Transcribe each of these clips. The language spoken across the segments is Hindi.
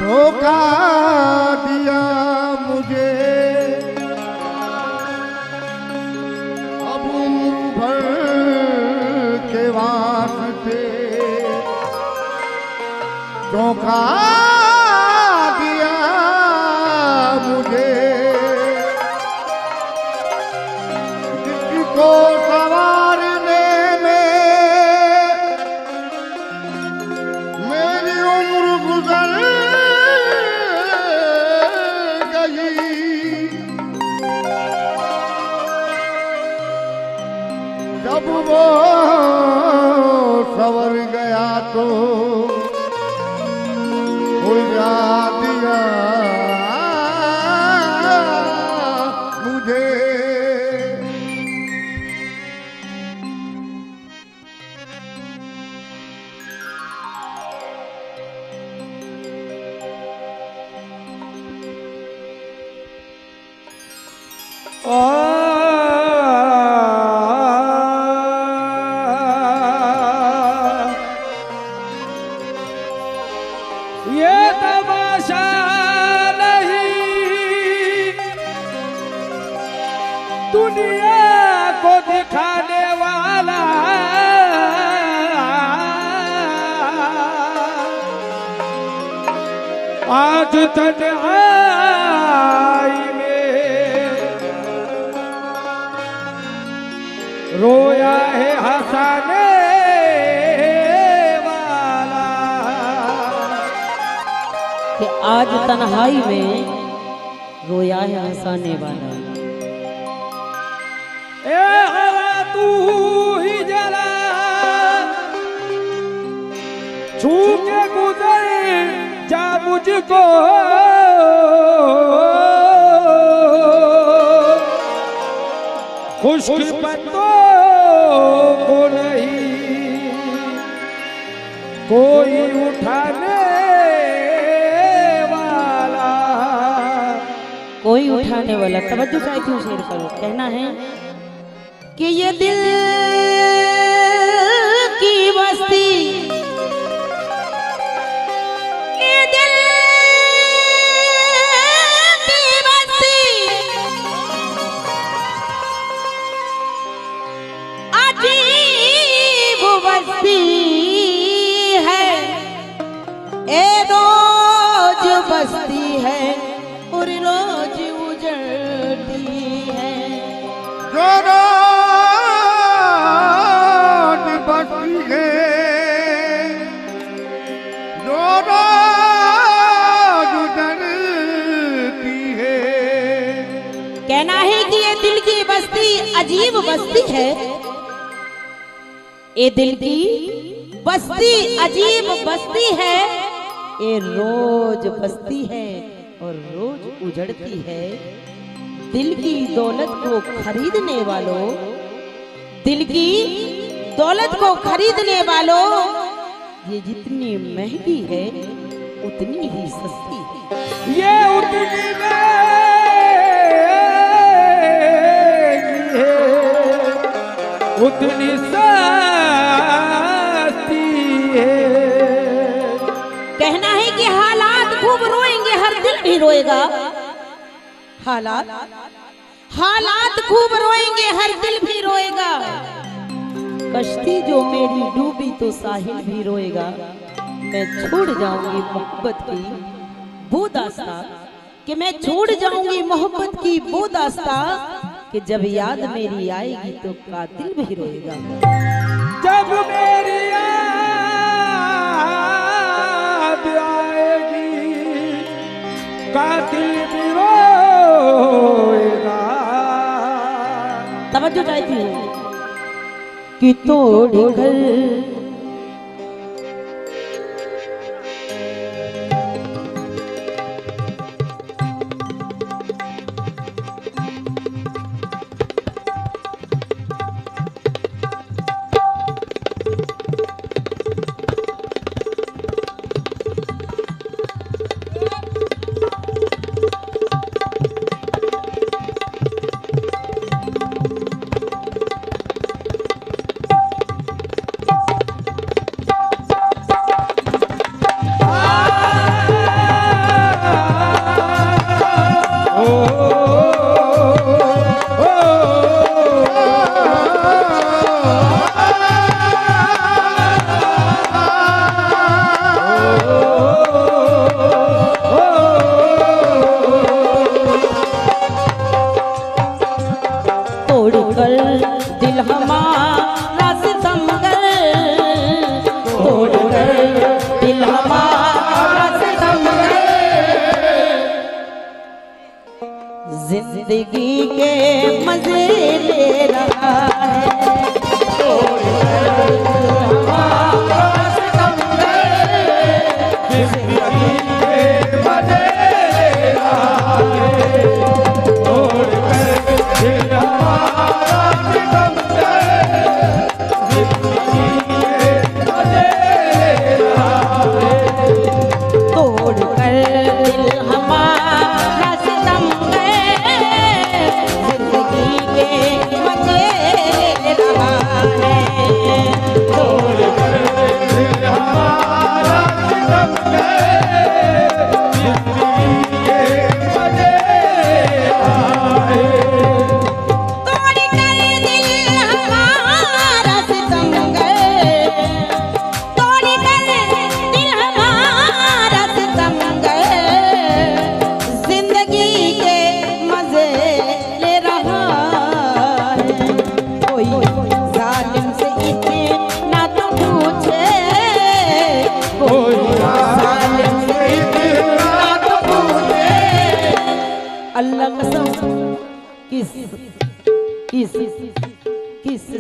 धोखा दिया मुझे, अब उम्र भर के वास्ते धोखा दिया मुझे। जिसको सवारने में मेरी उम्र गुजर गई, जब वो सवर गया तो उलझा दिया मुझे। ये तमाशा नहीं दुनिया को दिखाने वाला, आज तन्हाई में रोया है हंसाने कि आज तन्हाई में रोया है हंसाने वाला। ए हवा तू ही जला छू के गुजर जा मुझको, खुश्क पत्तों को नहीं कोई उठाने, कोई उठाने वाला। तवज्जो चाहती हूँ शेर करो। कहना है कि ये दिल की बस्ती, ये दिल की बस्ती अजीब बस्ती है, ए रोज बस्ती है और रोज उजड़ती है। जो रोज बस्ती है, जो रोज उजड़ती है। कहना है कि ये दिल की बस्ती अजीब बस्ती है, ये दिल की बस्ती अजीब बस्ती है, ये रोज बस्ती है और रोज उजड़ती है। दिल की दौलत को खरीदने वालों, दिल की दौलत को खरीदने वालों, ये जितनी महंगी है उतनी ही सस्ती है। ये उतनी महंगी है उतनी सस्ती है। कहना है कि हालात खूब रोएंगे हर दिल भी रोएगा, हालात खूब रोएंगे हर दिल भी रोएगा। कश्ती जो मेरी डूबी तो साहिल भी रोएगा। मैं छोड़ जाऊंगी मोहब्बत की वो दास्तां, कि मैं छोड़ जाऊंगी मोहब्बत की वो दास्तां, कि जब याद मेरी आएगी तो कातिल भी रोएगा। जब मेरी याद आएगी कातिल भी रोएगा। तवज्जो चाहती हूँ कि तोड़ घर जिंदगी के मजे ले रहा है। अल्लाह कसम किस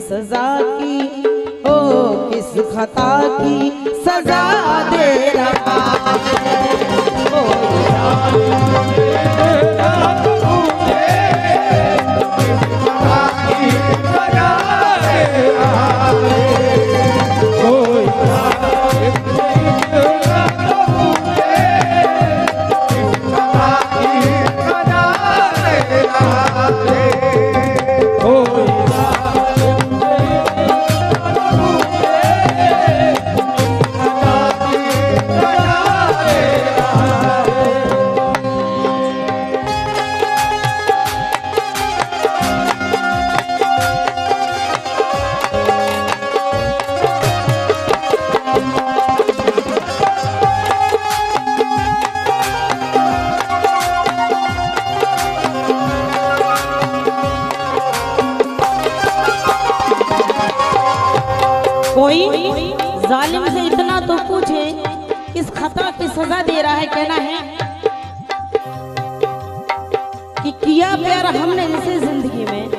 सजा की ओ किस खता की सजा दे रहा कोई जालिम से इतना तो पूछे किस खता की सजा दे रहा है। कहना है कि किया प्यार हमने इसे जिंदगी में,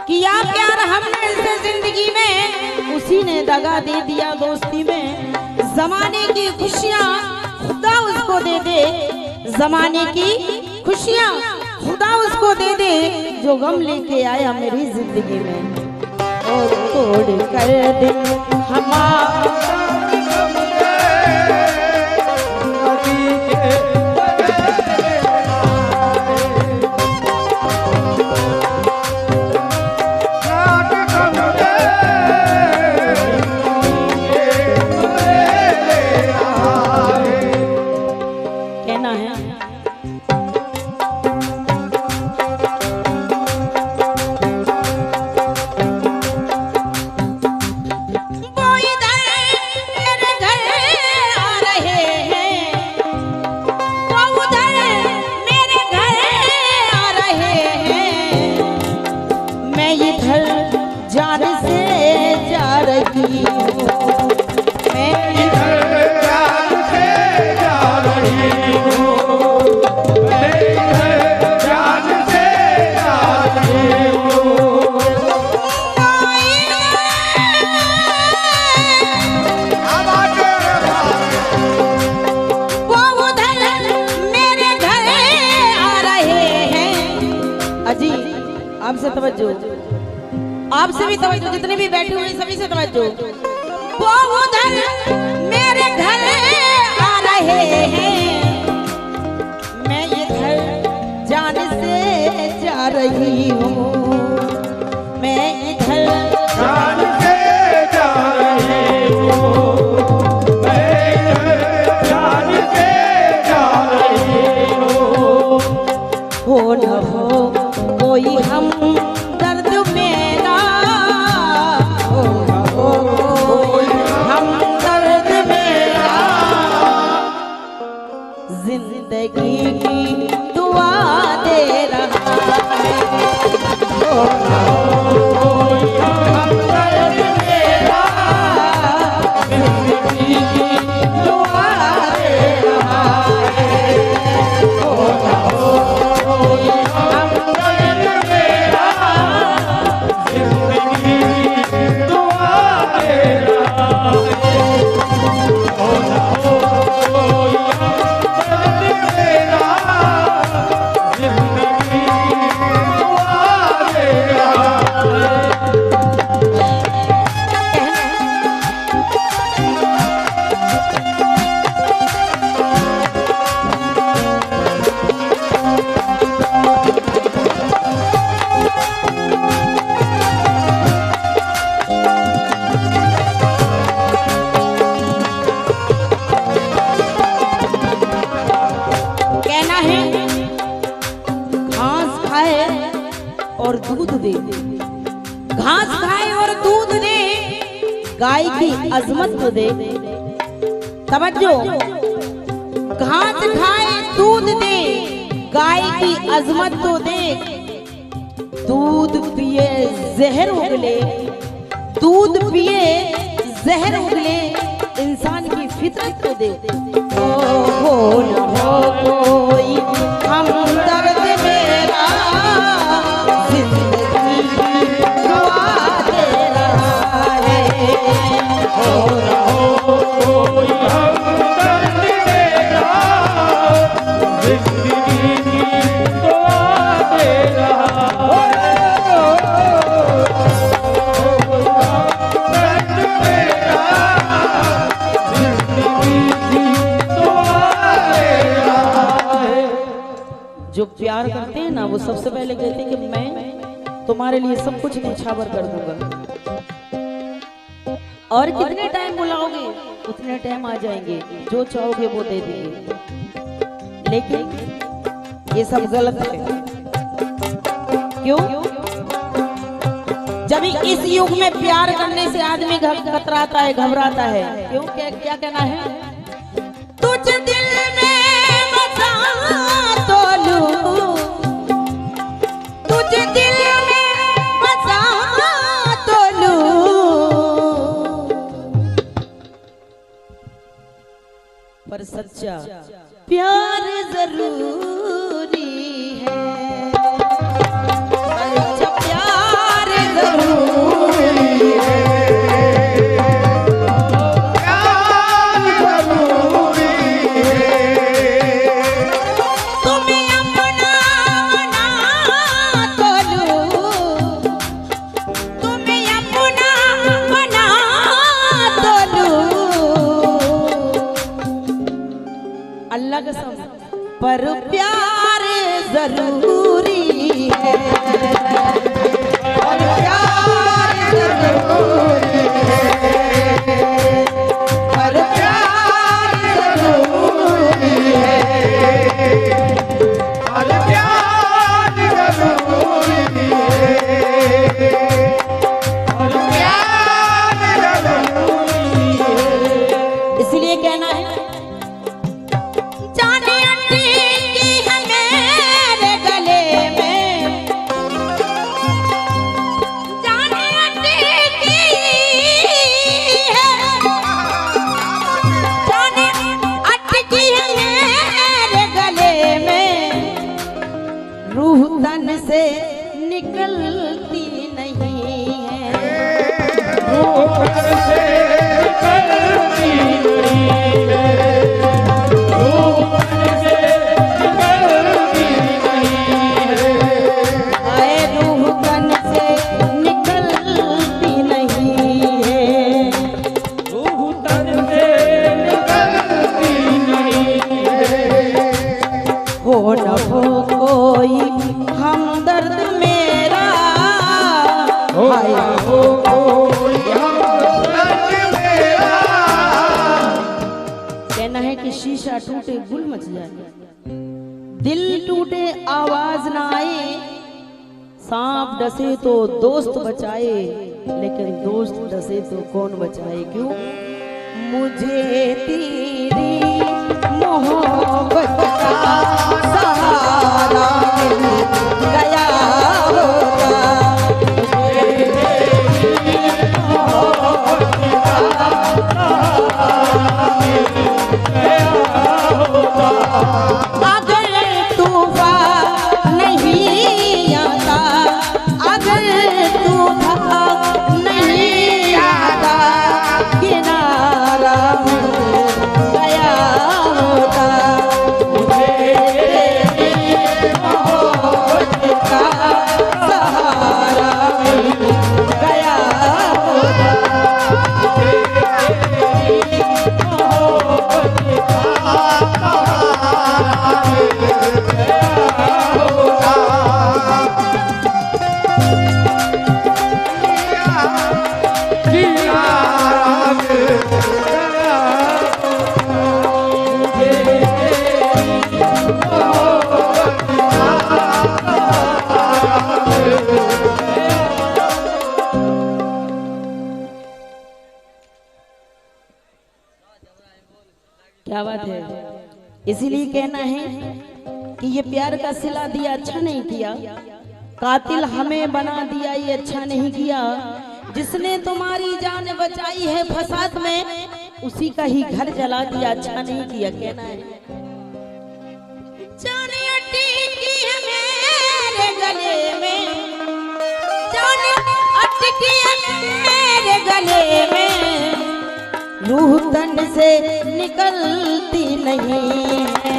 किया प्यार हमने इसे जिंदगी में, उसी ने दगा दे दिया दोस्ती में। जमाने की खुशियाँ खुदा उसको दे दे, जमाने की खुशियाँ खुदा उसको दे दे, जो गम लेके आया मेरी जिंदगी में। और तोड़ कर दिल हमारा कहना है जान से जा रही हूँ, मैं इधर जान से जा रही हूँ, मैं इधर जान से जा रही हूँ। वो उधर मेरे घर आ रहे हैं। अजी आपसे तवज्जो, आपसे भी तवज्जो, जितने भी बैठे हुए सभी से तवज्जो। वो उधर मेरे घर आ रहे हैं, मैं इधर जान से जा रही हूँ, मैं इधर जान से जा रही हूँ, मैं इधर जान से जा रही हूँ। हो न हो कोई हम दर्द मेरा, जिंदगी की दुआ दे रहा है। गाय की अजमत को देख, तवज्जो, घास खाए दूध दे, गाय की अजमत तो देख, दूध पिए जहर उगले, दूध पिए जहर उगले, इंसान की फितरत को देख। हो न हो कोई हमदर्द मेरा, जिंदगी दुआ दे रहा है। हो न हो कोई हमदर्द मेरा, जिंदगी दुआ दे रहा है। जो प्यार करते हैं ना, वो सबसे पहले कहते हैं कि मैं तुम्हारे लिए सब कुछ न्यौछावर कर दूंगा, और कितने टाइम बुलाओगे उतने टाइम आ जाएंगे, जो चाहोगे वो दे देंगे। लेकिन ये सब गलत है। क्यों? जब इस युग में प्यार करने से आदमी कतराता है, घबराता है। क्यों? क्या कहना है? तुझ दिल में बसा तो लूं, तुझ दिल में बसा तो लूं, पर सच्चा प्यार जरूरी है, सच्चा प्यार जरूरी है। अल्लाह कसम, पर प्यार जरूरी है, और प्यार जरूरी है, पर प्यार जरूरी है, और प्यार जरूरी है, और प्यार जरूरी है। इसलिए कहना है, रूह तन से निकलती नहीं है, रूह तन से निकलती नहीं है, रूह तन से निकलती नहीं है, आए रूह तन से निकलती नहीं है, रूह तन से निकलती नहीं है। हो न हो कोई हमदर्द मेरा, हाय हो कोई हमदर्द मेरा। कहना है कि शीशा टूटे गुल मच जाए, दिल टूटे आवाज ना आए, सांप डसे तो दोस्त बचाए, लेकिन दोस्त डसे तो कौन बचाए। क्यों? मुझे तेरी मोहब्बत का सहारा मिल गया होगा, मुझे तेरी मोहब्बत का सहारा मिल गया होगा। अगर तूफान नहीं आता, अगर तूफान नहीं आता, किनारा मिल गया होगा, मुझे क्या बात है। इसीलिए कहना है कि ये प्यार का सिला दिया अच्छा नहीं किया, कातिल हमें बना दिया ये अच्छा नहीं किया। जिसने तुम्हारी जान बचाई है फसाद में, उसी का ही घर जला दिया अच्छा नहीं किया। कहना है जान अटकी है मेरे गले में, जान अटकी है मेरे गले में, रूह तन से निकलती नहीं है,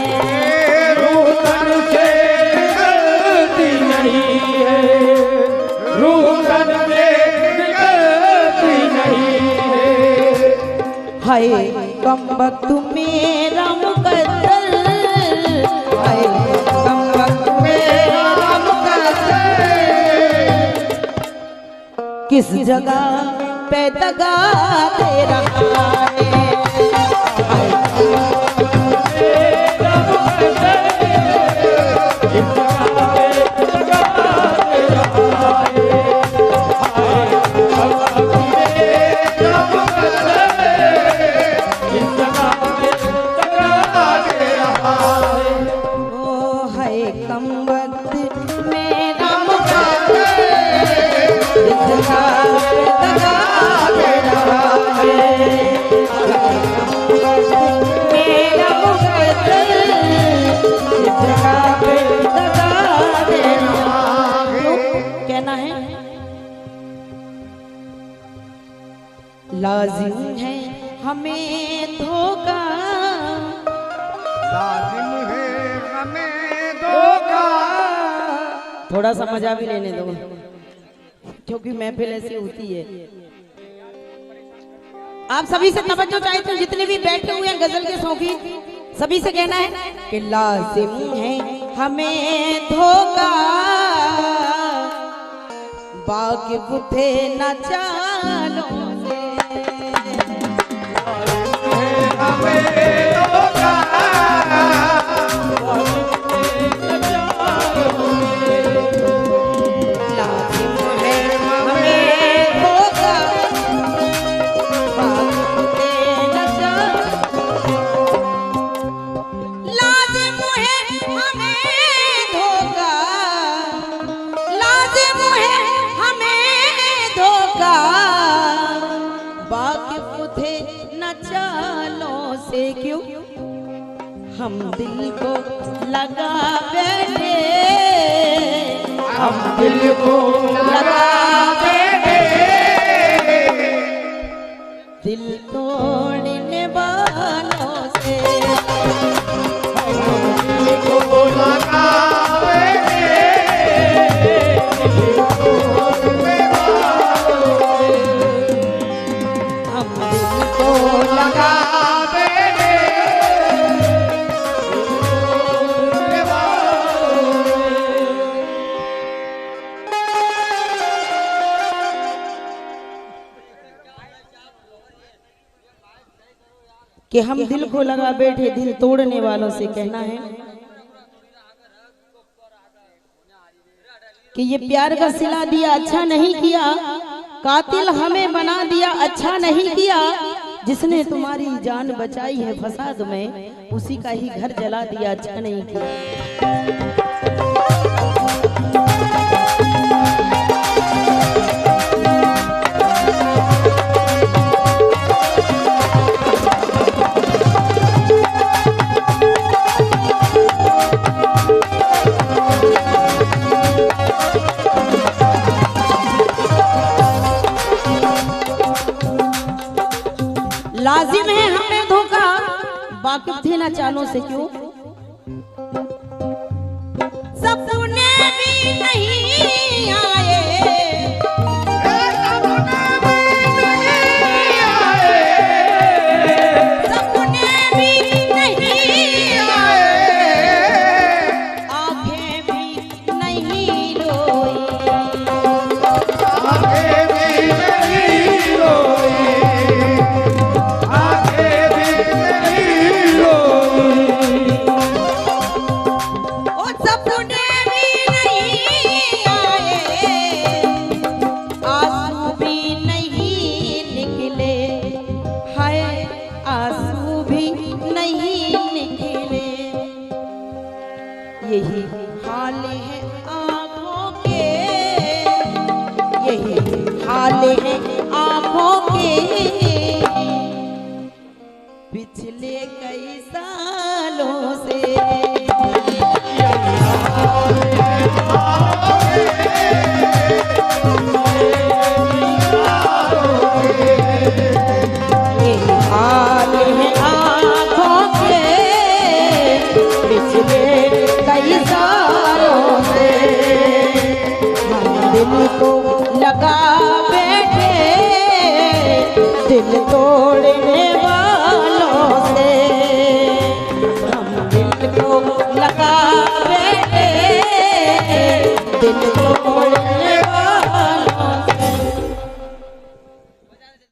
रूह तन से निकलती नहीं है, रूह तन से निकलती नहीं है। हाय कम वक्त मेरा मुकद्दर, हाय कम वक्त मेरा मुकद्दर, किस जगह पे दगा दे रहा है, लाजिम है हमें धोखा, लाजिम है हमें धोखा। थोड़ा सा मजा भी लेने दो, क्योंकि महफिल ऐसी होती है। आप सभी से तवज्जो चाहते हो, जितने भी बैठे हुए हैं गजल के शौकीन, सभी से कहना है कि लाजिम है हमें धोखा, वाकिफ थे न चालों से, हम दिल को लगा बैठे, हम दिल को लगा बैठे, दिल तोड़ने वालों से, हम दिल को लगा बैठे, दिल तोड़ने वालों से, हम दिल को लगा कि हम दिल को लगा बैठे दिल तोड़ने वालों से। कहना है कि ये प्यार का सिला दिया अच्छा नहीं किया, कातिल हमें बना दिया अच्छा नहीं किया। जिसने तुम्हारी जान बचाई है फसाद में, उसी का ही घर जला दिया अच्छा नहीं किया। लाजिम है हमें धोखा, वाकिफ थे ना चालों से क्यों, सपने भी नहीं आए, सपने भी नहीं आए, आंखें भी नहीं रोई, आगे भी नहीं रोई, सपने भी नहीं यही हाल है आँखों के, यही हाल है आँखों के, पिछले कई सालों से। यही हाल है आँखों के, पिछले कई सालों से। हम दिल को लगा बैठे, दिल को